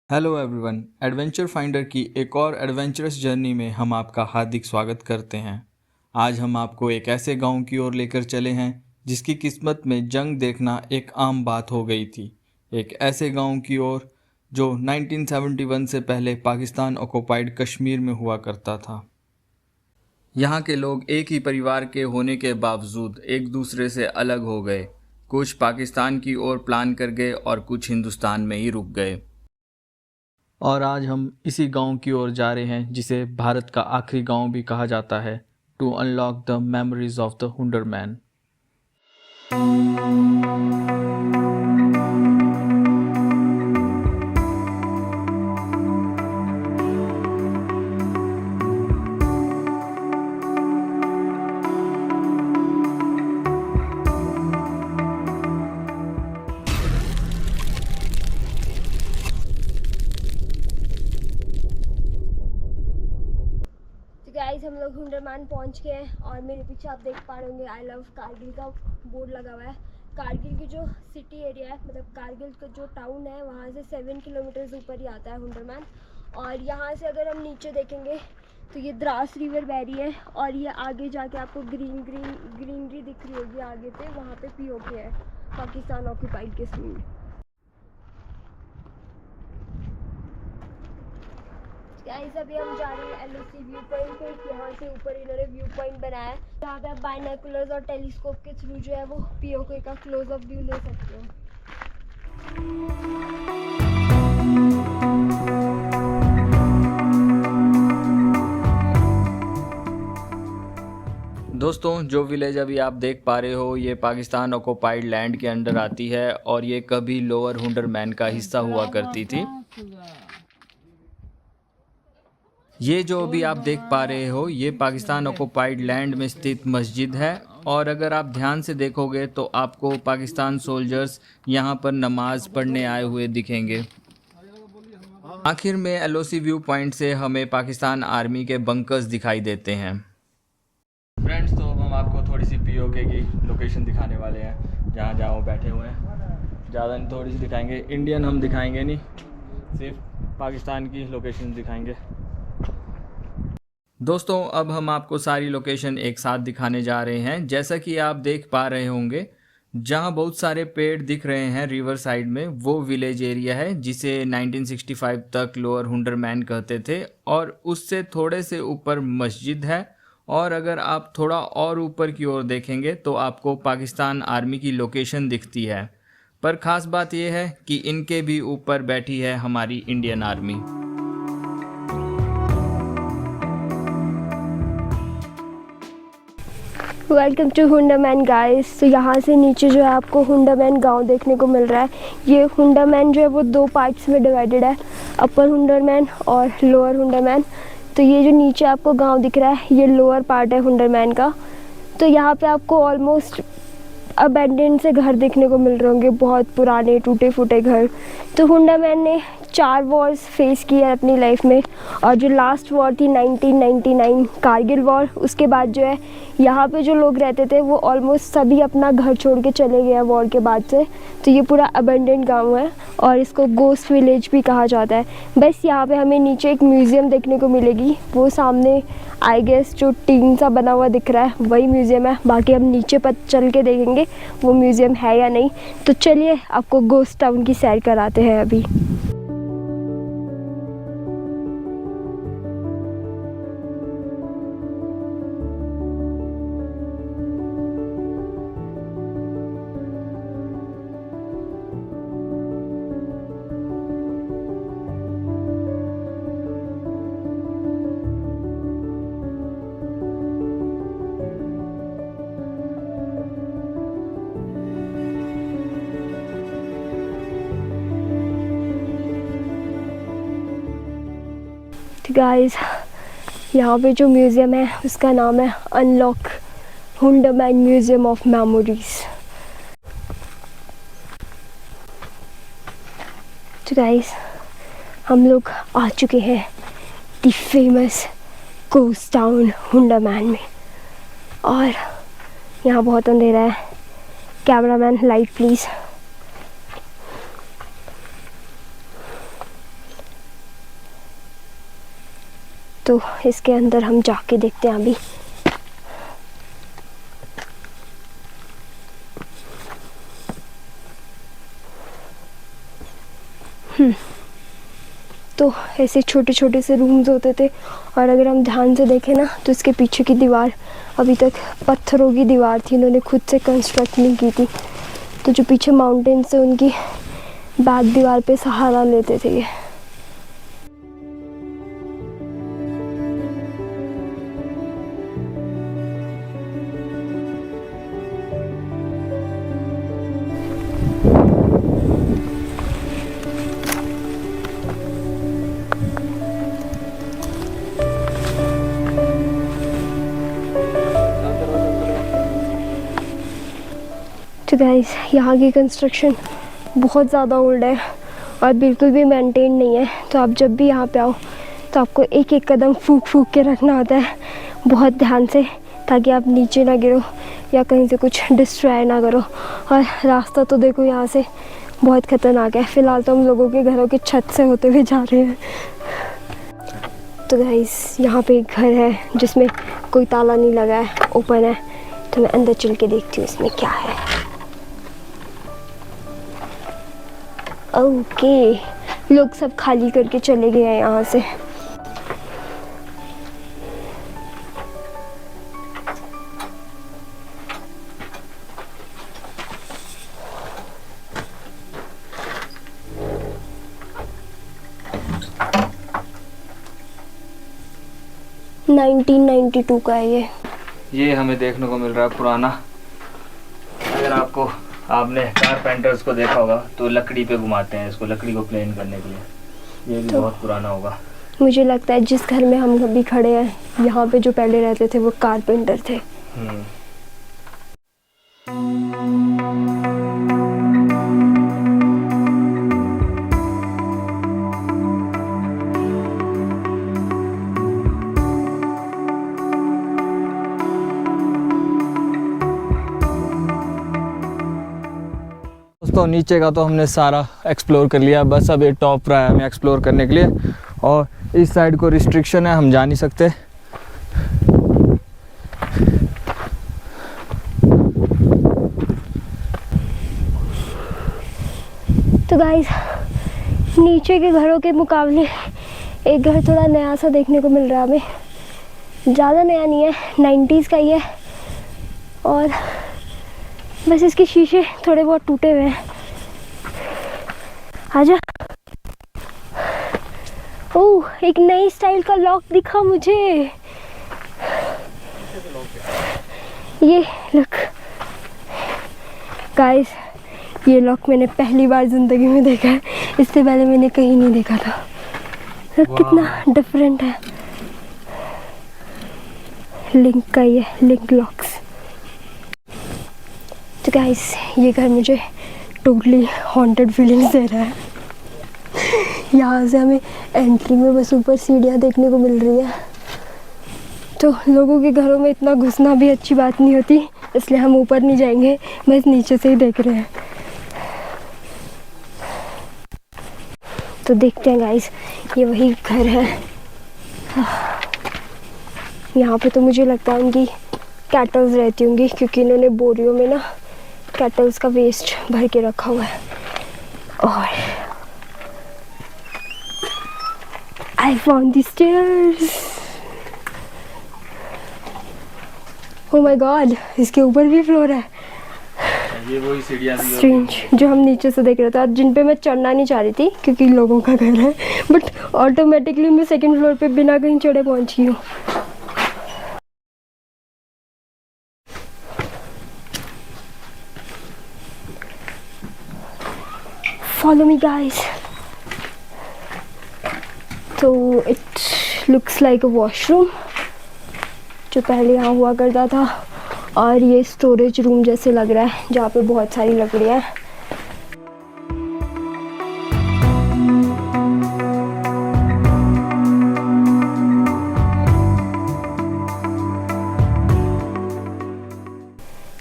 Hello everyone, adventure finder की एक और एडवेंचरस जर्नी में हम आपका हार्दिक स्वागत करते हैं। आज हम आपको एक ऐसे गांव की ओर लेकर चले हैं जिसकी किस्मत में जंग देखना एक आम बात हो गई थी। एक ऐसे गांव की ओर जो 1971 से पहले पाकिस्तान ऑक्युपाइड कश्मीर में हुआ करता था। यहाँ के लोग एक ही परिवार के होने के बावजूद एक दूसरे से अलग हो गए। कुछ पाकिस्तान की ओर प्लान कर गए और कुछ हिंदुस्तान में ही रुक गए। और आज हम इसी गांव की ओर जा रहे हैं जिसे भारत का आखिरी गांव भी कहा जाता है, to unlock the memories of the Hunder man. Guys हम लोग हुंडरमान पहुंच गए हैं और मेरे पीछे आप देख पा रहे होंगे आई लव कारगिल का बोर्ड लगा हुआ है। कारगिल की जो सिटी एरिया है, मतलब कारगिल का जो टाउन है, वहाँ से 7 किलोमीटर ऊपर ही आता है हुंडरमान। और यहाँ से अगर हम नीचे देखेंगे तो ये द्रास रिवर बह रही है और ये आगे जाके आपको ग्रीनरी दिख रही होगी आगे पे, वहाँ पे पीओके है, पाकिस्तान ऑक्यूपाइड कश्मीर। गाइस अभी हम जा रहे हैं एलओसी व्यू पॉइंट पे। यहाँ से ऊपर इन्होंने व्यू पॉइंट बनाया है जहाँ पे आप बाइनोकुलर्स और टेलीस्कोप के थ्रू जो है वो पीओके का क्लोज अप व्यू ले सकते हो। दोस्तों, जो विलेज अभी आप देख पा रहे हो ये पाकिस्तान ऑक्युपाइड लैंड के अंडर आती है और ये कभी लोअर हुंडर मैन का हिस्सा हुआ करती थी। ये जो अभी आप देख पा रहे हो ये पाकिस्तान ऑक्युपाइड लैंड में स्थित मस्जिद है और अगर आप ध्यान से देखोगे तो आपको पाकिस्तान सोल्जर्स यहाँ पर नमाज पढ़ने आए हुए दिखेंगे। आखिर में एलओसी व्यू पॉइंट से हमें पाकिस्तान आर्मी के बंकर्स दिखाई देते हैं। फ्रेंड्स, तो हम आपको थोड़ी सी पीओके की लोकेशन दिखाने वाले हैं, जहाँ जहाँ वो बैठे हुए हैं। ज़्यादा नहीं, थोड़ी सी दिखाएंगे। इंडियन हम दिखाएंगे नहीं, सिर्फ पाकिस्तान की लोकेशन दिखाएंगे। दोस्तों, अब हम आपको सारी लोकेशन एक साथ दिखाने जा रहे हैं। जैसा कि आप देख पा रहे होंगे, जहां बहुत सारे पेड़ दिख रहे हैं रिवर साइड में, वो विलेज एरिया है जिसे 1965 तक लोअर हुंडर मैन कहते थे और उससे थोड़े से ऊपर मस्जिद है। और अगर आप थोड़ा और ऊपर की ओर देखेंगे तो आपको पाकिस्तान आर्मी की लोकेशन दिखती है। पर ख़ास बात यह है कि इनके भी ऊपर बैठी है हमारी Indian army. Welcome to Hundarman guys. तो यहाँ से नीचे जो है आपको हुंडरमैन गांव देखने को मिल रहा है। ये हुंडरमैन जो है वो 2 पार्ट्स में डिवाइडेड है, अपर हुंडरमैन और लोअर हुंडरमैन। तो ये जो नीचे आपको गांव दिख रहा है ये लोअर पार्ट है हुंडरमैन का। तो यहाँ पे आपको ऑलमोस्ट अबेंडन से घर देखने को मिल रहे होंगे, बहुत पुराने टूटे फूटे घर। तो हुंडरमैन ने 4 वॉर्स फेस की है अपनी लाइफ में और जो लास्ट वॉर थी 1999 कारगिल वॉर, उसके बाद जो है यहाँ पे जो लोग रहते थे वो ऑलमोस्ट सभी अपना घर छोड़ के चले गए हैं वॉर के बाद से। तो ये पूरा अबेंडेंट गांव है और इसको गोस्ट विलेज भी कहा जाता है। बस यहाँ पे हमें नीचे एक म्यूज़ियम देखने को मिलेगी, वो सामने आई गेस जो टीन सा बना हुआ दिख रहा है वही म्यूज़ियम है। बाकी हम नीचे पर चल के देखेंगे वो म्यूज़ियम है या नहीं। तो चलिए आपको गोस्ट टाउन की सैर कराते हैं अभी। गाइस यहाँ पे जो म्यूज़ियम है उसका नाम है अनलॉक हुंडरमैन म्यूज़ियम ऑफ मेमोरीज। तो गाइस हम लोग आ चुके हैं द फेमस गोस्ट टाउन हुंडरमैन में और यहाँ बहुत अंधेरा है। Cameraman light please. तो इसके अंदर हम जाके देखते हैं अभी। तो ऐसे छोटे छोटे से रूम्स होते थे, और अगर हम ध्यान से देखें ना तो इसके पीछे की दीवार अभी तक पत्थरों की दीवार थी, इन्होंने खुद से कंस्ट्रक्ट नहीं की थी। तो जो पीछे माउंटेन्स थे उनकी बैक दीवार पे सहारा लेते थे ये। तो गाइस यहाँ की कंस्ट्रक्शन बहुत ज़्यादा ओल्ड है और बिल्कुल भी मेंटेन नहीं है। तो आप जब भी यहाँ पे आओ तो आपको एक एक कदम फूक फूक के रखना होता है बहुत ध्यान से, ताकि आप नीचे ना गिरो या कहीं से कुछ डिस्ट्रॉय ना करो। और रास्ता तो देखो यहाँ से बहुत ख़तरनाक है। फ़िलहाल तो हम लोगों के घरों की छत से होते हुए जा रहे हैं। तो गाइस यहाँ पे एक घर है जिसमें कोई ताला नहीं लगा है, ओपन है। तो मैं अंदर चल के देखती हूँ इसमें क्या है। ओके, लोग सब खाली करके चले गए हैं यहाँ से। $1992 का है ये हमें देखने को मिल रहा है पुराना। अगर आपने कारपेंटर्स को देखा होगा तो लकड़ी पे घुमाते हैं इसको, लकड़ी को प्लेन करने के लिए। ये भी तो बहुत पुराना होगा। मुझे लगता है जिस घर में हम अभी खड़े हैं यहाँ पे जो पहले रहते थे वो कारपेंटर थे। दोस्तों नीचे का तो हमने सारा एक्सप्लोर कर लिया, बस अब ये टॉप रहा है हमें एक्सप्लोर करने के लिए। और इस साइड को रिस्ट्रिक्शन है, हम जा नहीं सकते। तो गाइस नीचे के घरों के मुकाबले एक घर थोड़ा नया सा देखने को मिल रहा है हमें। ज़्यादा नया नहीं है, 90s का ही है, और बस इसके शीशे थोड़े बहुत टूटे हुए हैं। आजा। ओह, एक नई स्टाइल का लॉक दिखा मुझे। ये लुक गाइस, ये लॉक मैंने पहली बार ज़िंदगी में देखा है। इससे पहले मैंने कहीं नहीं देखा था। लुक कितना डिफरेंट है। लिंक का ये लिंक लॉक्स। तो गाइस ये घर मुझे टोटली हॉन्टेड फीलिंग्स दे रहा है। यहाँ से हमें एंट्री में बस ऊपर सीढ़ियाँ देखने को मिल रही है। तो लोगों के घरों में इतना घुसना भी अच्छी बात नहीं होती, इसलिए हम ऊपर नहीं जाएंगे, बस नीचे से ही देख रहे हैं। तो देखते हैं गाइस, ये वही घर है। यहाँ पे तो मुझे लगता है उनकी कैटल्स रहती होंगी, क्योंकि इन्होंने बोरियों में ना कैटल्स का वेस्ट भर के रखा हुआ है। और I found the stairs. Oh my God, इसके ऊपर भी फ्लोर है। ये वही सीढ़ियाँ स्ट्रेंज जो हम नीचे से देख रहे थे, जिन पे मैं चढ़ना नहीं चाह रही थी क्योंकि लोगों का घर है, बट ऑटोमेटिकली मैं सेकंड फ्लोर पे बिना कहीं चढ़े पहुंच गई हूँ। Follow me guys. तो it looks like a washroom जो पहले यहाँ हुआ करता था, और ये स्टोरेज रूम जैसे लग रहा है जहाँ पे बहुत सारी लकड़ियाँ हैं।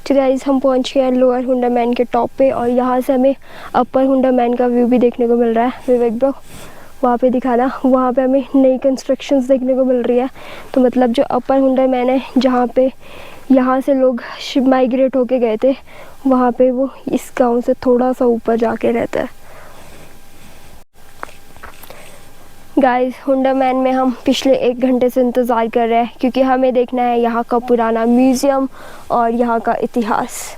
तो गाइस हम पहुँच गए हैं लोअर हुंडा मैन के टॉप पे, और यहाँ से हमें अपर हुंडा मैन का व्यू भी देखने को मिल रहा है। विवेक ब्रो वहाँ पे दिखाना। वहाँ पे हमें नई कंस्ट्रक्शंस देखने को मिल रही है। तो मतलब जो अपर हुंडरमैन है, जहाँ पे यहाँ से लोग माइग्रेट होके गए थे, वहाँ पे वो इस गांव से थोड़ा सा ऊपर जाके रहता है। गाइस, हुंडरमैन में हम पिछले 1 घंटे से इंतज़ार कर रहे हैं, क्योंकि हमें देखना है यहाँ का पुराना म्यूज़ियम और यहाँ का इतिहास।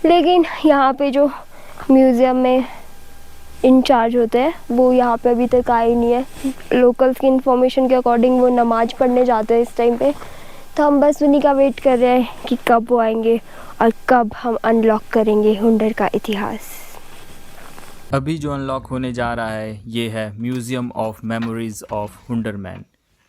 लेकिन यहाँ पे जो म्यूज़ियम में इंचार्ज होते हैं वो यहाँ पे अभी तक आए नहीं है। लोकल्स की इंफॉर्मेशन के अकॉर्डिंग वो नमाज़ पढ़ने जाते हैं इस टाइम पे। तो हम बस उन्हीं का वेट कर रहे हैं कि कब वो आएंगे और कब हम अनलॉक करेंगे हुंडर का इतिहास। अभी जो अनलॉक होने जा रहा है ये है museum of memories of Hundarman.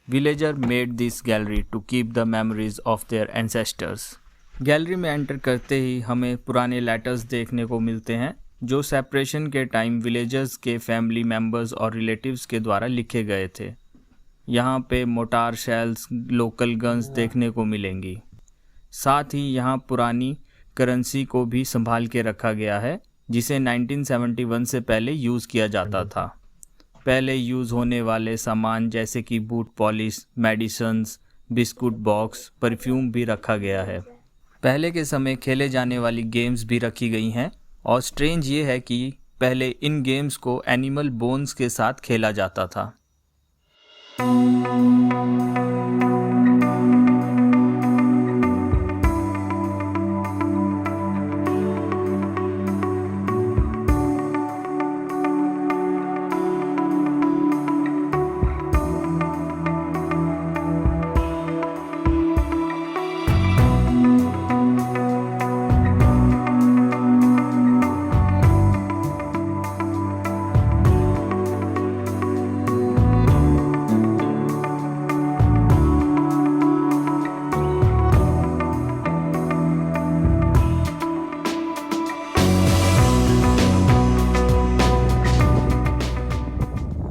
Villager made this gallery to keep the memories of their ancestors. Gallery में एंटर करते ही हमें पुराने लेटर्स देखने को मिलते हैं जो सेपरेशन के टाइम विलेजर्स के फैमिली मेम्बर्स और रिलेटिव्स के द्वारा लिखे गए थे। यहाँ पे मोटार शेल्स, लोकल गन्स देखने को मिलेंगी। साथ ही यहाँ पुरानी करेंसी को भी संभाल के रखा गया है जिसे 1971 से पहले यूज़ किया जाता था। पहले यूज़ होने वाले सामान जैसे कि boot polish, medicines, biscuit box, perfume भी रखा गया है। पहले के समय खेले जाने वाली गेम्स भी रखी गई हैं और स्ट्रेंज ये है कि पहले इन गेम्स को एनिमल बोन्स के साथ खेला जाता था।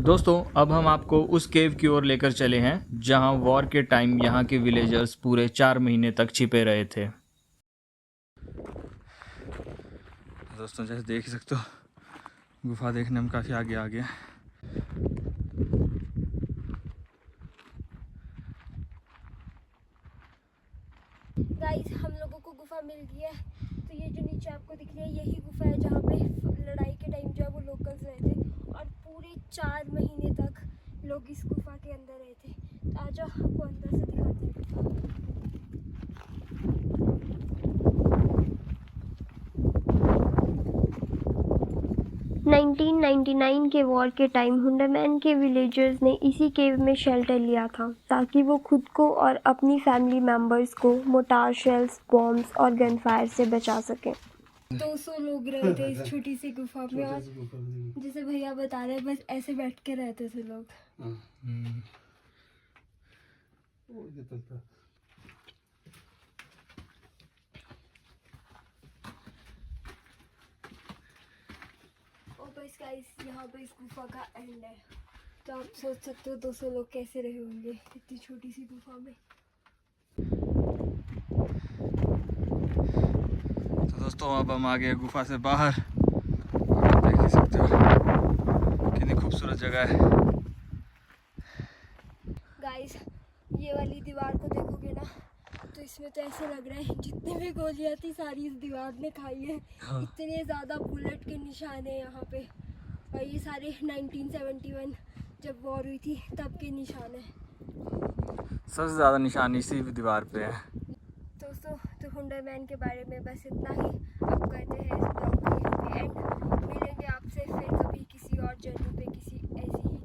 दोस्तों, अब हम आपको उस केव की ओर लेकर चले हैं जहां वॉर के टाइम यहां के विलेजर्स पूरे 4 महीने तक छिपे रहे थे। दोस्तों, जैसे देख सकते हो गुफा देखने में काफ़ी आगे आ गया। गाइस, हम लोगों को गुफा मिल गई है। तो ये जो नीचे आपको दिख रही है यही गुफा है जहाँ पे लड़ाई के टाइम जो है वो लोकल्स रहे थे और पूरे 4 महीने तक लोग इस गुफा के अंदर रहे थे। तो आज आपको अंदर से दिखाते हैं गुफा। 1999 के वॉर के टाइम हुंडरमैन के विलेजर्स ने इसी केव में शेल्टर लिया था ताकि वो खुद को और अपनी फैमिली मेम्बर्स को मोटार शेल्स, बॉम्ब्स और गन फायर से बचा सकें। 200 लोग रहते थे इस छोटी सी गुफा में और जैसे भैया बता रहे हैं बस ऐसे बैठ के रहते थे लोग। बस गाइस, यहाँ पे इस गुफा का एंड है। तो आप सोच सकते हो 200 लोग कैसे रहे होंगे इतनी छोटी सी गुफा में। तो दोस्तों, अब हम आ गए गुफा से बाहर। आप देख ही सकते हो कितनी खूबसूरत जगह है। गाइस, ये वाली दीवार को देखोगे ना तो इसमें तो ऐसे लग रहा है जितनी भी गोलियां थी सारी इस दीवार ने खाई है। हाँ। इतने ज़्यादा बुलेट के निशान है यहाँ पे और ये सारे 1971 जब वॉर हुई थी तब के निशान है। सबसे ज़्यादा निशान इसी दीवार पे है। दोस्तों, तो हुंडरमैन के बारे में बस इतना ही। अब करते हैं इस ब्लॉग को यहाँ पे एंड। मिलेंगे आपसे फिर कभी किसी और जर्नी पे, किसी ऐसी ही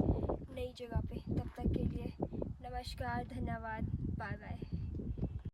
नई जगह पे। तब तक के लिए नमस्कार, धन्यवाद, बाय बाय।